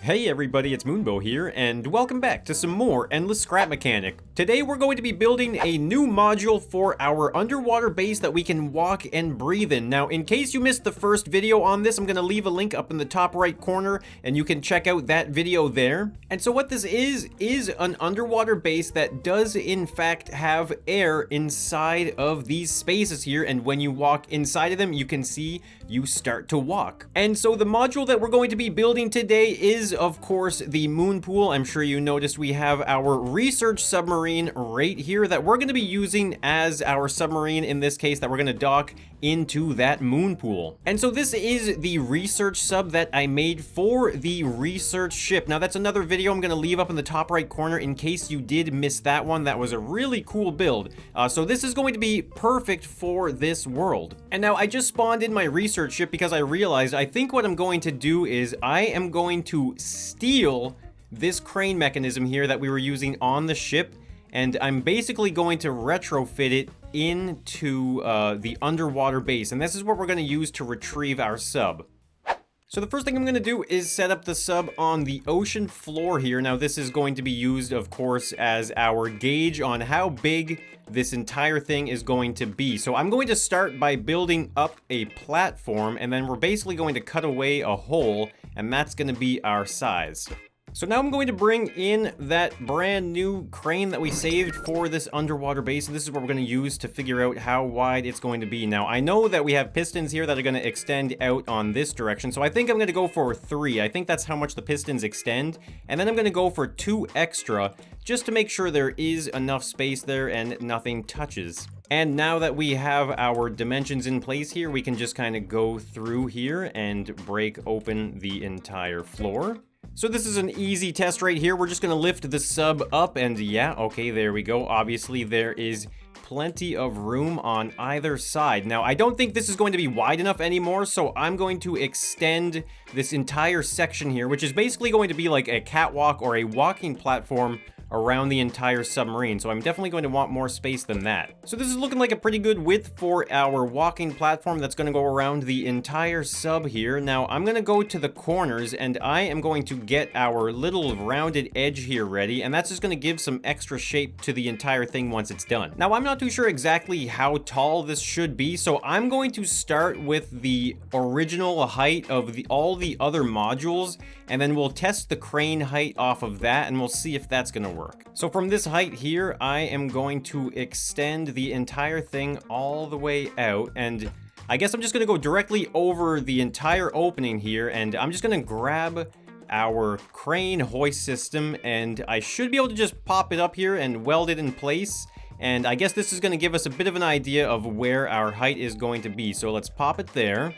Hey everybody, it's Moonbo here, and welcome back to some more Endless Scrap Mechanic. Today we're going to be building a new module for our underwater base that we can walk and breathe in. Now, in case you missed the first video on this, I'm going to leave a link up in the top right corner, and you can check out that video there. And so what this is an underwater base that does in fact have air inside of these spaces here, and when you walk inside of them, you can see you start to walk. And so the module that we're going to be building today is, of course, the moon pool. I'm sure you noticed we have our research submarine right here that we're going to be using as our submarine, in this case, that we're going to dock into that moon pool. And so this is the research sub that I made for the research ship. Now that's another video I'm going to leave up in the top right corner in case you did miss that one. That was a really cool build. So this is going to be perfect for this world. And now I just spawned in my research ship because I realized I think what I'm going to do is I am going to steal this crane mechanism here that we were using on the ship, and I'm basically going to retrofit it into the underwater base, and this is what we're going to use to retrieve our sub. So the first thing I'm going to do is set up the sub on the ocean floor here. Now this is going to be used, of course, as our gauge on how big this entire thing is going to be. So I'm going to start by building up a platform, and then we're basically going to cut away a hole, and that's going to be our size. So now I'm going to bring in that brand new crane that we saved for this underwater base, and this is what we're going to use to figure out how wide it's going to be. Now, I know that we have pistons here that are going to extend out on this direction, so I think I'm going to go for 3. I think that's how much the pistons extend, and then I'm going to go for 2 extra, just to make sure there is enough space there and nothing touches. And now that we have our dimensions in place here, we can just kind of go through here and break open the entire floor. So this is an easy test right here. We're just going to lift the sub up, and yeah, okay, there we go. Obviously, there is plenty of room on either side. Now, I don't think this is going to be wide enough anymore, so I'm going to extend this entire section here, which is basically going to be like a catwalk or a walking platform around the entire submarine, so I'm definitely going to want more space than that. So this is looking like a pretty good width for our walking platform that's going to go around the entire sub here. Now I'm going to go to the corners, and I am going to get our little rounded edge here ready, and that's just going to give some extra shape to the entire thing once it's done. Now I'm not too sure exactly how tall this should be, so I'm going to start with the original height of all the other modules, and then we'll test the crane height off of that, and we'll see if that's going to work. So from this height here, I am going to extend the entire thing all the way out, and I guess I'm just going to go directly over the entire opening here, and I'm just going to grab our crane hoist system, and I should be able to just pop it up here and weld it in place. And I guess this is going to give us a bit of an idea of where our height is going to be. So let's pop it there.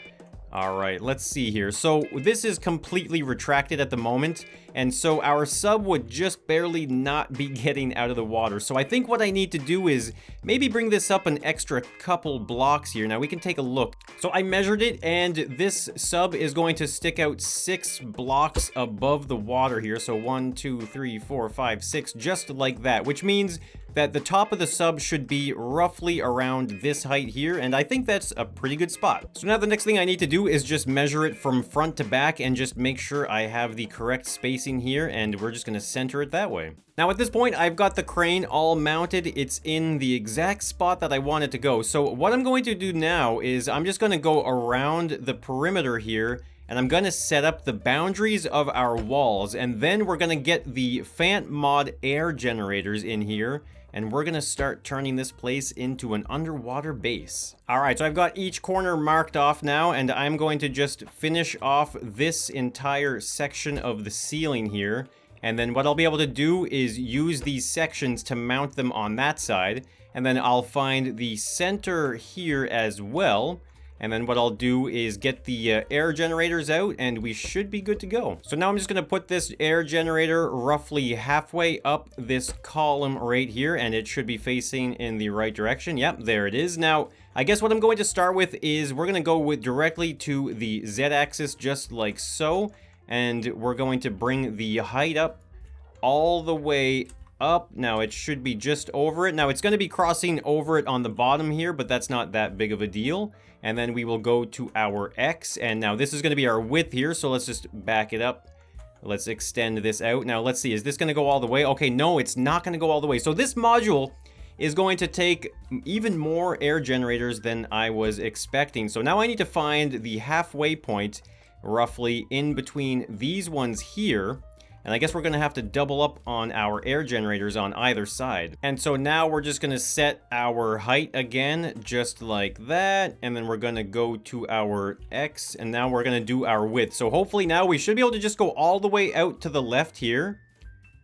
All right, let's see here. So this is completely retracted at the moment, and so our sub would just barely not be getting out of the water. So I think what I need to do is maybe bring this up an extra couple blocks here. Now we can take a look. So I measured it, and this sub is going to stick out 6 blocks above the water here. So 1, 2, 3, 4, 5, 6, just like that, which means that the top of the sub should be roughly around this height here, and I think that's a pretty good spot. So now the next thing I need to do is just measure it from front to back and just make sure I have the correct spacing here, and we're just going to center it that way. Now at this point, I've got the crane all mounted. It's in the exact spot that I want it to go. So what I'm going to do now is I'm just going to go around the perimeter here, and I'm going to set up the boundaries of our walls, and then we're going to get the Fant Mod air generators in here, and we're going to start turning this place into an underwater base. Alright, so I've got each corner marked off now, and I'm going to just finish off this entire section of the ceiling here, and then what I'll be able to do is use these sections to mount them on that side, and then I'll find the center here as well. And then what I'll do is get the air generators out, and we should be good to go. So now I'm just going to put this air generator roughly halfway up this column right here, and it should be facing in the right direction. Yep, there it is. Now, I guess what I'm going to start with is we're going to go with directly to the Z-axis, just like so. And we're going to bring the height up all the way up. Now it should be just over it. Now it's going to be crossing over it on the bottom here, but that's not that big of a deal. And then we will go to our X, and now this is going to be our width here, so let's just back it up Let's extend this out. Now, let's see. Is this going to go all the way? Okay, no, it's not going to go all the way. So this module is going to take even more air generators than I was expecting. So now I need to find the halfway point roughly in between these ones here. And I guess we're going to have to double up on our air generators on either side. And so now we're just going to set our height again, just like that. And then we're going to go to our X, and now we're going to do our width. So hopefully now we should be able to just go all the way out to the left here.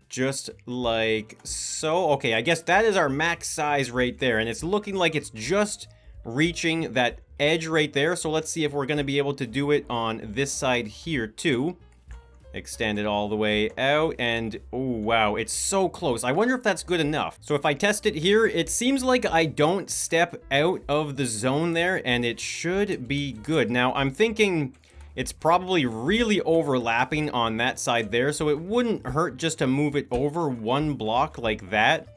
Just like so. Okay, I guess that is our max size right there. And it's looking like it's just reaching that edge right there. So let's see if we're going to be able to do it on this side here too. Extend it all the way out, and oh wow, it's so close. I wonder if that's good enough. So if I test it here, it seems like I don't step out of the zone there, and it should be good. Now I'm thinking it's probably really overlapping on that side there, so it wouldn't hurt just to move it over one block like that.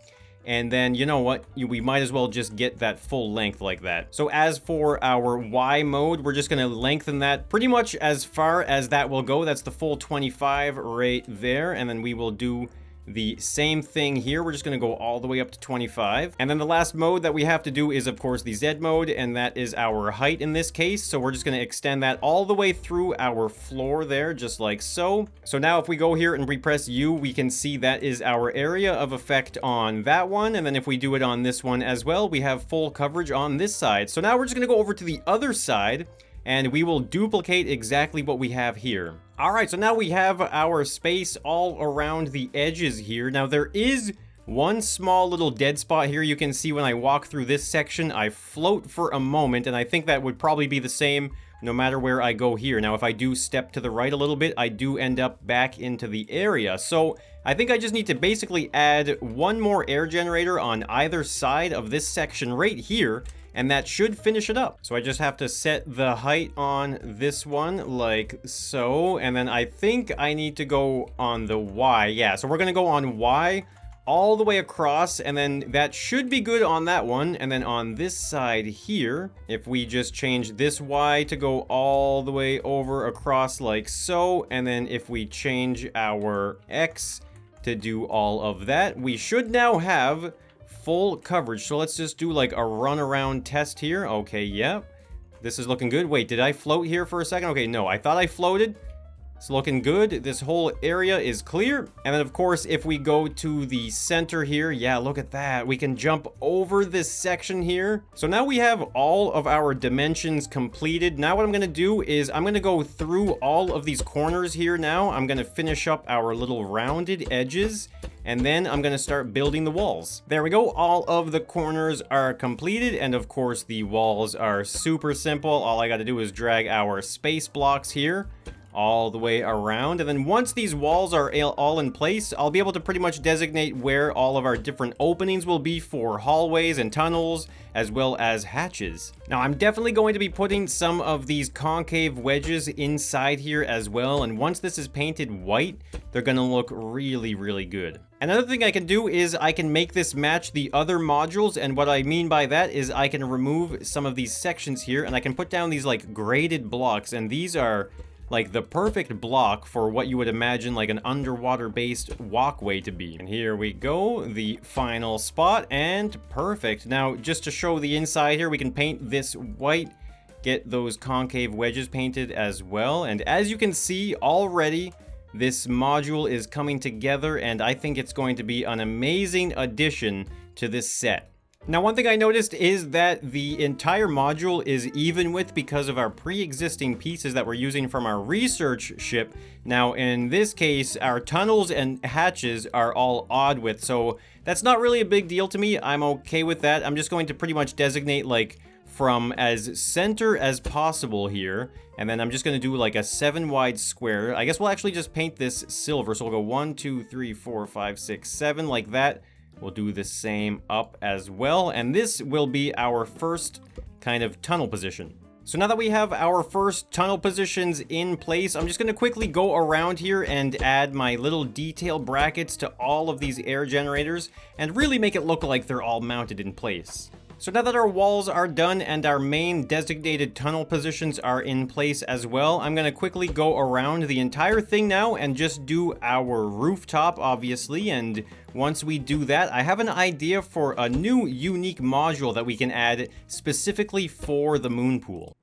And then, you know what, we might as well just get that full length like that. So as for our Y mode, we're just going to lengthen that pretty much as far as that will go. That's the full 25 right there. And then we will do the same thing here. We're just going to go all the way up to 25. And then the last mode that we have to do is, of course, the Z mode, and that is our height in this case. So we're just going to extend that all the way through our floor there, just like so. So now if we go here and we press U, we can see that is our area of effect on that one. And then if we do it on this one as well, we have full coverage on this side. So now we're just going to go over to the other side, and we will duplicate exactly what we have here. All right, so now we have our space all around the edges here. Now there is one small little dead spot here. You can see when I walk through this section, I float for a moment, and I think that would probably be the same no matter where I go here. Now if I do step to the right a little bit, I do end up back into the area. So I think I just need to basically add one more air generator on either side of this section right here, and that should finish it up. So I just have to set the height on this one like so, and then I think I need to go on the Y. Yeah, so we're gonna go on Y all the way across, and then that should be good on that one. And then on this side here, if we just change this Y to go all the way over across like so, and then if we change our X to do all of that, we should now have full coverage. So let's just do like a run around test here. Okay, yeah, this is looking good. Wait, did I float here for a second? Okay, no, I thought I floated. It's looking good. This whole area is clear. And then of course, if we go to the center here, yeah, look at that. We can jump over this section here. So now we have all of our dimensions completed. Now what I'm going to do is I'm going to go through all of these corners here now. I'm going to finish up our little rounded edges, and then I'm going to start building the walls. There we go. All of the corners are completed, and of course the walls are super simple. All I got to do is drag our space blocks here all the way around, and then once these walls are all in place, I'll be able to pretty much designate where all of our different openings will be for hallways and tunnels, as well as hatches. Now I'm definitely going to be putting some of these concave wedges inside here as well, and once this is painted white, they're gonna look really, really good. Another thing I can do is I can make this match the other modules, and what I mean by that is I can remove some of these sections here, and I can put down these like graded blocks, and these are like the perfect block for what you would imagine like an underwater based walkway to be. And here we go, the final spot, and perfect. Now just to show the inside here, we can paint this white, get those concave wedges painted as well. And as you can see already, this module is coming together, and I think it's going to be an amazing addition to this set. Now, one thing I noticed is that the entire module is even width because of our pre-existing pieces that we're using from our research ship. Now, in this case, our tunnels and hatches are all odd width, so that's not really a big deal to me. I'm okay with that. I'm just going to pretty much designate like from as center as possible here, and then I'm just going to do like a 7 wide square. I guess we'll actually just paint this silver, so we'll go 1, 2, 3, 4, 5, 6, 7 like that. We'll do the same up as well, and this will be our first kind of tunnel position. So now that we have our first tunnel positions in place, I'm just going to quickly go around here and add my little detail brackets to all of these air generators and really make it look like they're all mounted in place. So now that our walls are done and our main designated tunnel positions are in place as well, I'm gonna quickly go around the entire thing now and just do our rooftop, obviously. And once we do that, I have an idea for a new unique module that we can add specifically for the moon pool.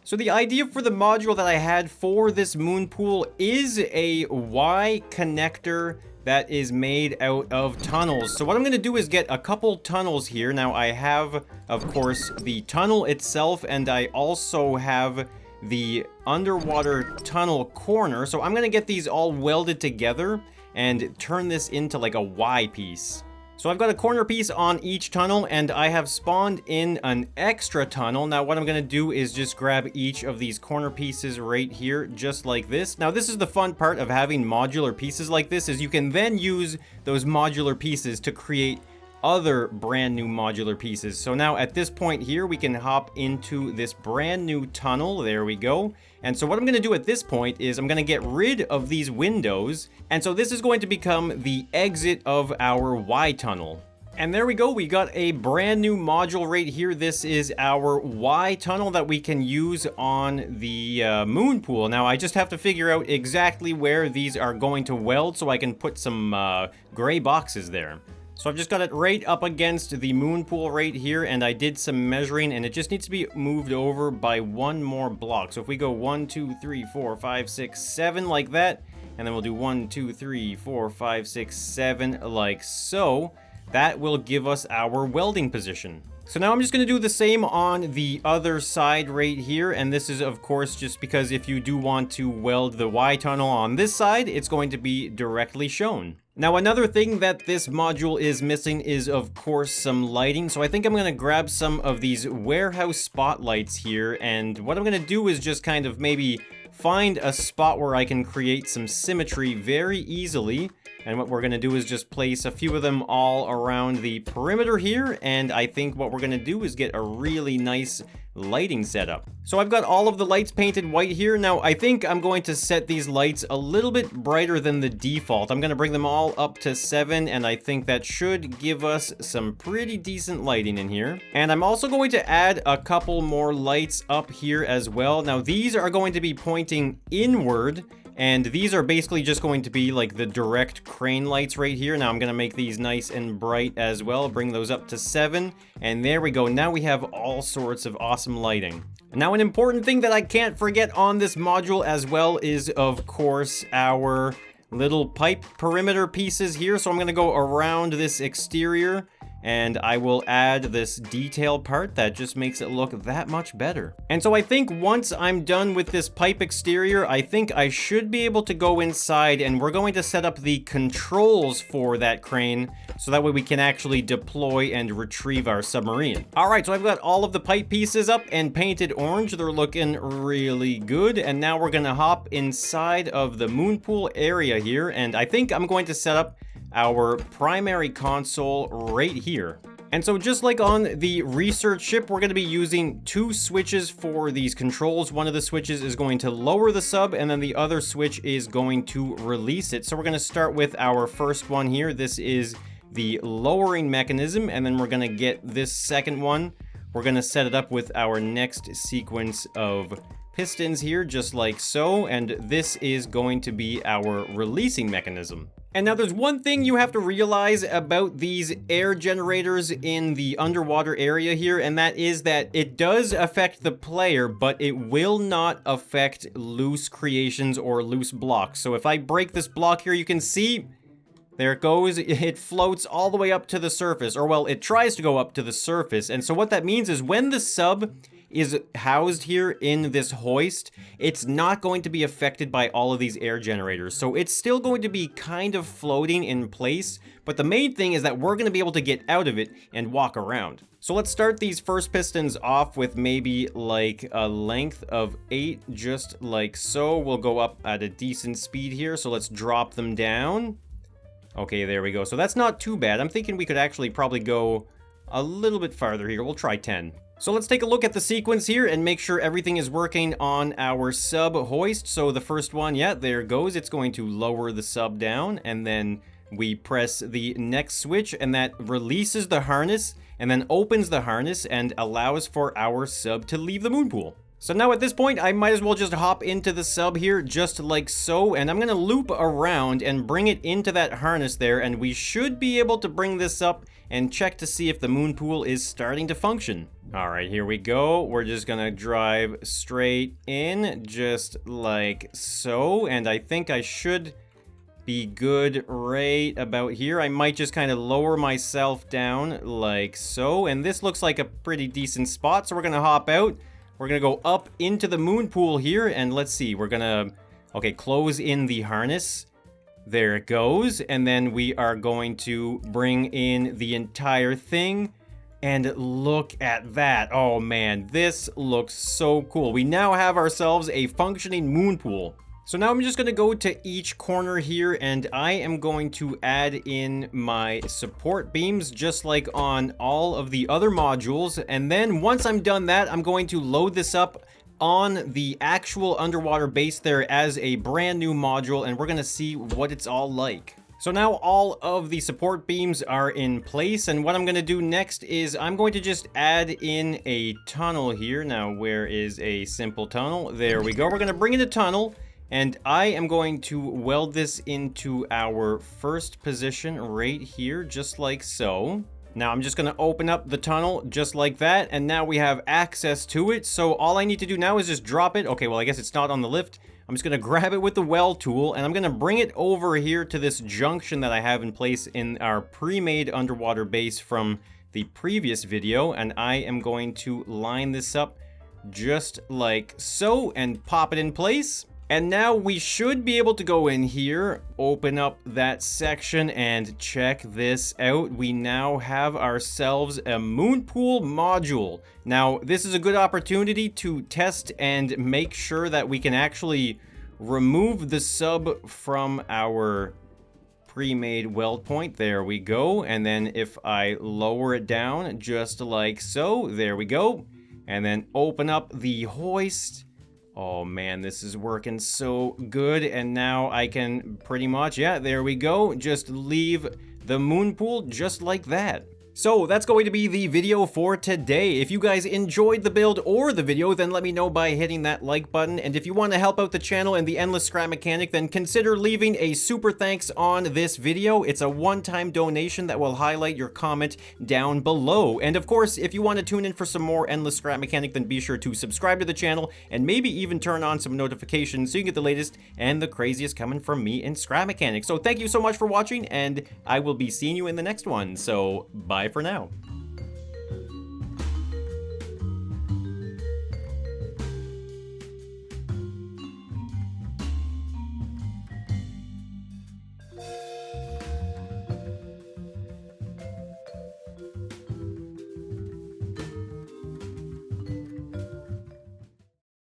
So the idea for the module that I had for this moon pool is a Y connector that is made out of tunnels. So what I'm gonna do is get a couple tunnels here. Now I have, of course, the tunnel itself, and I also have the underwater tunnel corner. So I'm gonna get these all welded together and turn this into like a Y piece. So I've got a corner piece on each tunnel, and I have spawned in an extra tunnel. Now what I'm gonna do is just grab each of these corner pieces right here, just like this. Now this is the fun part of having modular pieces like this, is you can then use those modular pieces to create other brand new modular pieces. So now at this point here, we can hop into this brand new tunnel. There we go. And so what I'm going to do at this point is I'm going to get rid of these windows. And so this is going to become the exit of our Y tunnel. And there we go, we got a brand new module right here. This is our Y tunnel that we can use on the moon pool. Now I just have to figure out exactly where these are going to weld so I can put some gray boxes there. So I've just got it right up against the moon pool right here, and I did some measuring, and it just needs to be moved over by one more block. So if we go 1, 2, 3, 4, 5, 6, 7 like that, and then we'll do 1, 2, 3, 4, 5, 6, 7 like so, that will give us our welding position. So now I'm just going to do the same on the other side right here, and this is of course just because if you do want to weld the Y tunnel on this side, it's going to be directly shown. Now another thing that this module is missing is of course some lighting, so I think I'm going to grab some of these warehouse spotlights here, and what I'm going to do is just kind of maybe find a spot where I can create some symmetry very easily. And what we're going to do is just place a few of them all around the perimeter here. And I think what we're going to do is get a really nice lighting setup. So I've got all of the lights painted white here. Now I think I'm going to set these lights a little bit brighter than the default. I'm going to bring them all up to 7, and I think that should give us some pretty decent lighting in here. And I'm also going to add a couple more lights up here as well. Now these are going to be pointing inward, and these are basically just going to be like the direct crane lights right here. Now I'm going to make these nice and bright as well. Bring those up to 7. And there we go. Now we have all sorts of awesome lighting. Now an important thing that I can't forget on this module as well is of course our little pipe perimeter pieces here. So I'm going to go around this exterior, and I will add this detail part that just makes it look that much better. And so I think once I'm done with this pipe exterior, I think I should be able to go inside, and we're going to set up the controls for that crane so that way we can actually deploy and retrieve our submarine. All right, so I've got all of the pipe pieces up and painted orange. They're looking really good. And now we're gonna hop inside of the moon pool area here, and I think I'm going to set up our primary console right here. And so just like on the research ship, we're going to be using 2 switches for these controls. One of the switches is going to lower the sub, and then the other switch is going to release it. So we're going to start with our first one here. This is the lowering mechanism, and then we're going to get this second one. We're going to set it up with our next sequence of pistons here, just like so, and this is going to be our releasing mechanism. And now there's one thing you have to realize about these air generators in the underwater area here, and that is that it does affect the player, but it will not affect loose creations or loose blocks. So if I break this block here, you can see there it goes. It floats all the way up to the surface, or well, it tries to go up to the surface. And so what that means is when the sub is housed here in this hoist, it's not going to be affected by all of these air generators. So it's still going to be kind of floating in place, but the main thing is that we're going to be able to get out of it and walk around. So let's start these first pistons off with maybe like a length of 8, just like so. We'll go up at a decent speed here, so let's drop them down. Okay, there we go. So that's not too bad. I'm thinking we could actually probably go a little bit farther here. We'll try 10. So let's take a look at the sequence here and make sure everything is working on our sub hoist. So the first one, yeah, there it goes. It's going to lower the sub down, and then We press the next switch, and that releases the harness, and then opens the harness and allows for our sub to leave the moon pool. So now at this point, I might as well just hop into the sub here, just like so, and I'm gonna loop around and bring it into that harness there, and we should be able to bring this up and check to see if the moon pool is starting to function. All right, here we go. We're just gonna drive straight in, just like so, and I think I should be good right about here. I might just kind of lower myself down like so, and this looks like a pretty decent spot, so we're gonna hop out. We're gonna go up into the moon pool here, and let's see, we're gonna, okay, close in the harness. There it goes, and then we are going to bring in the entire thing, and look at that. Oh man, this looks so cool. We now have ourselves a functioning moon pool. So now I'm just gonna go to each corner here, and I am going to add in my support beams just like on all of the other modules. And then once I'm done that, I'm going to load this up on the actual underwater base there as a brand new module, and we're gonna see what it's all like. So now all of the support beams are in place, and what I'm gonna do next is I'm going to just add in a tunnel here. Now, where is a simple tunnel? There we go. We're gonna bring in a tunnel, and I am going to weld this into our first position right here, just like so. Now I'm just gonna open up the tunnel just like that, and now we have access to it. So all I need to do now is just drop it. Okay, well, I guess it's not on the lift. I'm just gonna grab it with the weld tool, and I'm gonna bring it over here to this junction that I have in place in our pre-made underwater base from the previous video, and I am going to line this up just like so and pop it in place. And now we should be able to go in here, open up that section, and check this out. We now have ourselves a moon pool module. Now, this is a good opportunity to test and make sure that we can actually remove the sub from our pre-made weld point. There we go. And then if I lower it down just like so, there we go. And then open up the hoist. Oh man, this is working so good, and now I can pretty much, yeah, there we go, just leave the moon pool just like that. So that's going to be the video for today. If you guys enjoyed the build or the video, then let me know by hitting that like button. And if you want to help out the channel and the Endless Scrap Mechanic, then consider leaving a super thanks on this video. It's a one-time donation that will highlight your comment down below. And of course, if you want to tune in for some more Endless Scrap Mechanic, then be sure to subscribe to the channel and maybe even turn on some notifications so you can get the latest and the craziest coming from me in Scrap Mechanic. So thank you so much for watching, and I will be seeing you in the next one. So bye for now.